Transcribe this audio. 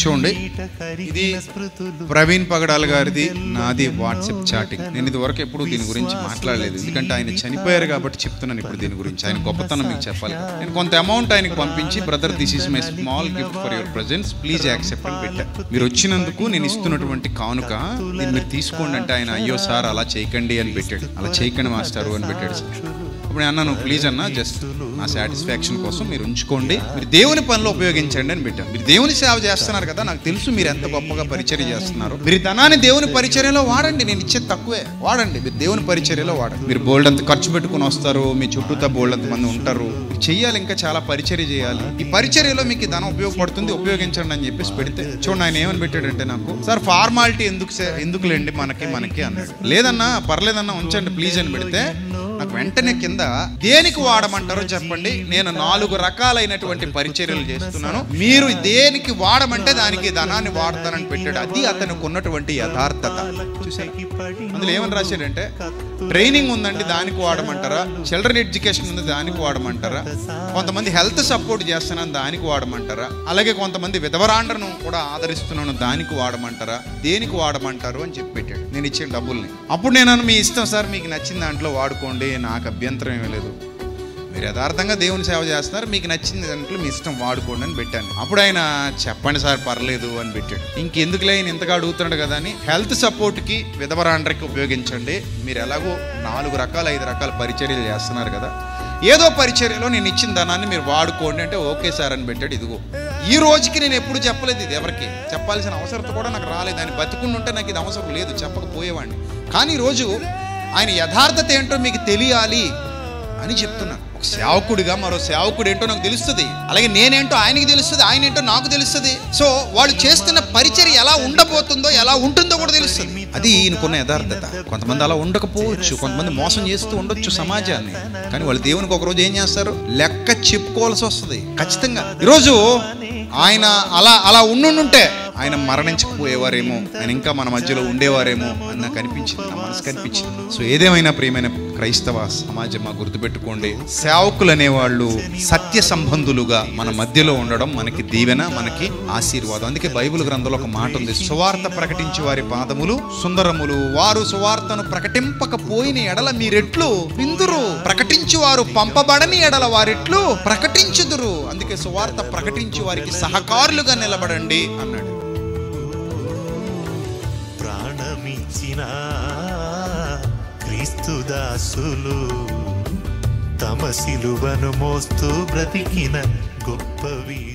చూడండి, ఇది ప్రవీణ్ పగడాల గారిది, నాది వాట్సాప్ చాటింగ్. నేను ఇది వరకు ఎప్పుడు దీని గురించి మాట్లాడలేదు, ఎందుకంటే ఆయన చనిపోయారు కాబట్టి చెప్తున్నాను ఇప్పుడు దీని గురించి. ఆయన గొప్పతనం మీకు చెప్పాలి. నేను కొంత అమౌంట్ ఆయనకు పంపించి, brother this is my small gift for your presence, please accept అని పెట్టా. మీరు వచ్చినందుకు నేను ఇస్తున్నటువంటి కానుక, దీన్ని మీరు తీసుకోండి అంటే ఆయన అయ్యో సార్ అలా చేయకండి అని పెట్టాడు. అలా చేయకండి మాస్టారు అని పెట్టాడు సార్. ఇప్పుడు అన్నాను ప్లీజ్ అన్న, జస్ట్ నా సాటిస్ఫాక్షన్ కోసం మీరు ఉంచుకోండి, మీరు దేవుని పనిలో ఉపయోగించండి అని పెట్టాను. మీరు దేవుని సేవ చేస్తున్నారు కదా, నాకు తెలుసు మీరు ఎంత గొప్పగా పరిచర్య చేస్తున్నారు. మీరు ధనాన్ని దేవుని పరిచర్యలో వాడండి, నేను ఇచ్చేది తక్కువే, వాడండి. మీరు దేవుని పరిచర్యలో వాడండి. మీరు బోల్డ్ అంత ఖర్చు పెట్టుకుని వస్తారు, మీ చుట్టూతో బోల్డ్ అంత మంది ఉంటారు, చెయ్యాలి, ఇంకా చాలా పరిచర్య చేయాలి. ఈ పరిచర్యలో మీకు ధనం ఉపయోగపడుతుంది, ఉపయోగించండి అని చెప్పేసి పెడితే చూడండి ఆయన ఏమని పెట్టాడంటే, నాకు సార్ ఫార్మాలిటీ ఎందుకులేండి మనకి అన్నాడు. లేదన్నా పర్లేదన్నా ఉంచండి ప్లీజ్ అని పెడితే నాకు వెంటనే కింద దేనికి వాడమంటారో చెప్పండి, నేను 4 రకాలైనటువంటి పరిచర్యలు చేస్తున్నాను, మీరు దేనికి వాడమంటే దానికి ధనాన్ని వాడతానని పెట్టాడు. అది అతనికి ఉన్నటువంటి యథార్థత. చూసారా అందులో ఏమని రాశాడంటే, ట్రైనింగ్ ఉందండి దానికి వాడమంటారా, చిల్డ్రన్ ఎడ్యుకేషన్ ఉంది దానికి వాడమంటారా, కొంతమంది హెల్త్ సపోర్ట్ చేస్తున్నాను దానికి వాడమంటారా, అలాగే కొంతమంది విధవరాండ్రను కూడా ఆదరిస్తున్నాను దానికి వాడమంటారా, దేనికి వాడమంటారు అని చెప్పి పెట్టాడు. నేను ఇచ్చిన డబ్బుల్ని. అప్పుడు నేను మీ ఇష్టం సార్, మీకు నచ్చిన దాంట్లో వాడుకోండి, నాకు అభ్యంతరం ఏమీ లేదు, మీరు యథార్థంగా దేవుని సేవ చేస్తున్నారు, మీకు నచ్చిన దాంట్లో మీ ఇష్టం వాడుకోండి అని పెట్టాను. అప్పుడు ఆయన చెప్పండి సార్ పర్లేదు అని పెట్టాడు. ఇంకెందుకులే ఆయన ఇంతగా అడుగుతున్నాడు కదా అని, హెల్త్ సపోర్ట్కి విధవరాండ్రకి ఉపయోగించండి, మీరు ఎలాగో 4 రకాల 5 రకాల పరిచర్యలు చేస్తున్నారు కదా, ఏదో పరిచర్యలో నేను ఇచ్చిన ధనాన్ని మీరు వాడుకోండి అంటే ఓకే సార్ అని పెట్టాడు. ఇదిగో ఈ రోజుకి నేను ఎప్పుడు చెప్పలేదు, ఇది ఎవరికి చెప్పాల్సిన అవసరత కూడా నాకు రాలేదు. ఆయన బతికుండి ఉంటే నాకు ఇది అవసరం లేదు, చెప్పకపోయేవాడిని. కానీ ఈరోజు ఆయన యథార్థత ఏంటో మీకు తెలియాలి అని చెప్తున్నాను. ఒక సేవకుడిగా మరో సేవకుడు ఏంటో నాకు తెలుస్తుంది, అలాగే నేనేంటో ఆయనకి తెలుస్తుంది, ఆయన ఏంటో నాకు తెలుస్తుంది. సో వాళ్ళు చేస్తున్న పరిచర్య ఎలా ఉండబోతుందో ఎలా ఉంటుందో కూడా తెలుస్తుంది. అది ఈయనకున్న యథార్థత. కొంతమంది అలా ఉండకపోవచ్చు, కొంతమంది మోసం చేస్తూ ఉండొచ్చు సమాజాన్ని, కానీ వాళ్ళు దేవునికి ఒకరోజు ఏం చేస్తారు, లెక్క చెప్పుకోవాల్సి వస్తుంది ఖచ్చితంగా. ఈరోజు ఆయన అలా ఉండుంటే ఆయన మరణించకపోయేవారేమో, ఆయన ఇంకా మన మధ్యలో ఉండేవారేమో అని నాకు అనిపించింది, నా మనసు కనిపించింది. సో ఏదేమైనా ప్రియమైన క్రైస్తవ సమాజం గుర్తుపెట్టుకోండి, సేవకులు అనేవాళ్ళు సత్య సంబంధులుగా మన మధ్యలో ఉండడం మనకి దీవెన, మనకి ఆశీర్వాదం. అందుకే బైబిల్ గ్రంథంలో ఒక మాట ఉంది, సువార్త ప్రకటించి వారి పాదములు సుందరములు, వారు సువార్తను ప్రకటింపకపోయిన ఎడల మీరెట్లు విందురు, ప్రకటించి వారు పంపబడని ఎడల వారెట్లు ప్రకటించుదురు. అందుకే సువార్త ప్రకటించి వారికి సహకారులుగా నిలబడండి అన్నాడు. ప్రాణమిచ్చిన క్రీస్తు దాసులు తమ సిలువను మోస్తూ బ్రతికిన గొప్ప వీరులు.